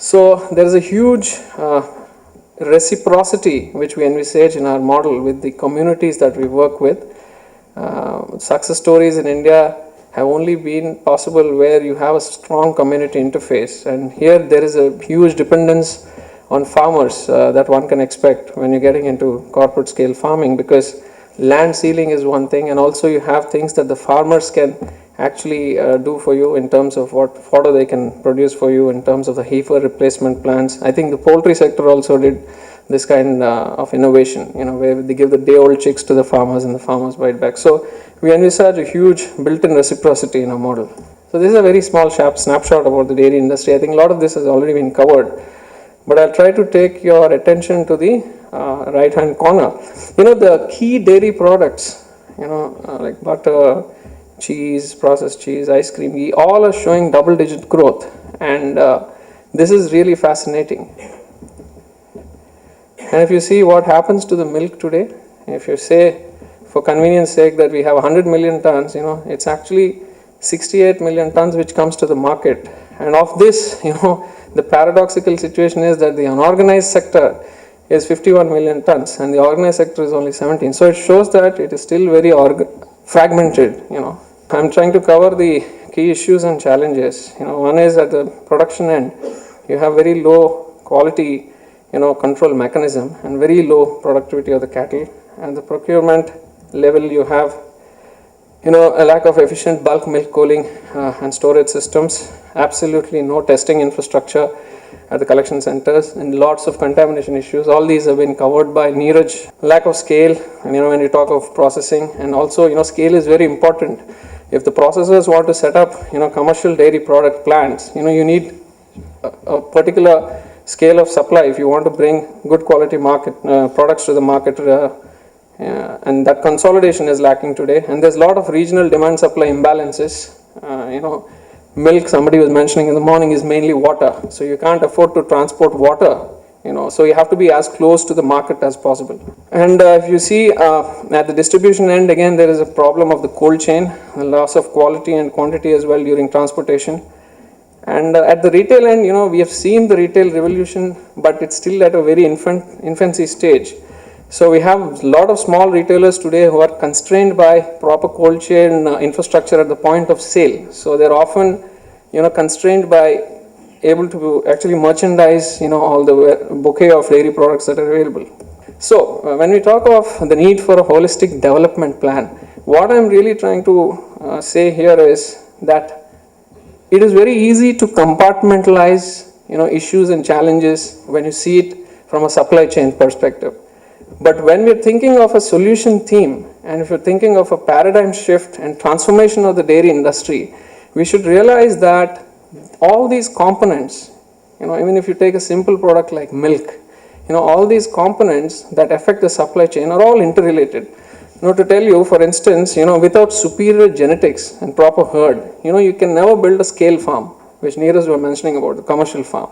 So there is a huge reciprocity which we envisage in our model with the communities that we work with. Success stories in India have only been possible where you have a strong community interface, and here there is a huge dependence on farmers that one can expect when you're getting into corporate scale farming, because land sealing is one thing, and also you have things that the farmers can actually do for you in terms of what fodder they can produce for you in terms of the heifer replacement plants. I think the poultry sector also did this kind of innovation, where they give the day-old chicks to the farmers and the farmers buy it back. So we envisage a huge built-in reciprocity in our model. So this is a very small snapshot about the dairy industry. I think a lot of this has already been covered, but I'll try to take your attention to the right-hand corner. The key dairy products, like butter, cheese, processed cheese, ice cream, ghee, all are showing double-digit growth, and this is really fascinating. And if you see what happens to the milk today, if you say for convenience sake that we have 100 million tons, it's actually 68 million tons which comes to the market. And of this, the paradoxical situation is that the unorganized sector is 51 million tons and the organized sector is only 17. So it shows that it is still very fragmented. I'm trying to cover the key issues and challenges. One is at the production end, you have very low quality control mechanism and very low productivity of the cattle. And the procurement level, you have a lack of efficient bulk milk cooling and storage systems, absolutely no testing infrastructure at the collection centers, and lots of contamination issues. All these have been covered by Neeraj. Lack of scale, and when you talk of processing, and also scale is very important. If the processors want to set up commercial dairy product plants, you need a particular scale of supply if you want to bring good quality market products to the market, and that consolidation is lacking today. And there's a lot of regional demand supply imbalances. Milk, somebody was mentioning in the morning, is mainly water, so you can't afford to transport water, so you have to be as close to the market as possible. And if you see at the distribution end, again there is a problem of the cold chain, the loss of quality and quantity as well during transportation. And at the retail end, we have seen the retail revolution, but it's still at a very infancy stage. So we have a lot of small retailers today who are constrained by proper cold chain infrastructure at the point of sale. So they're often, constrained by able to actually merchandise, all the bouquet of dairy products that are available. So when we talk of the need for a holistic development plan, what I'm really trying to say here is that it is very easy to compartmentalize, issues and challenges when you see it from a supply chain perspective. But when we're thinking of a solution theme, and if you're thinking of a paradigm shift and transformation of the dairy industry, we should realize that all these components, even if you take a simple product like milk, all these components that affect the supply chain are all interrelated. To tell you, for instance, without superior genetics and proper herd, you can never build a scale farm, which Neeraj was mentioning about, the commercial farm.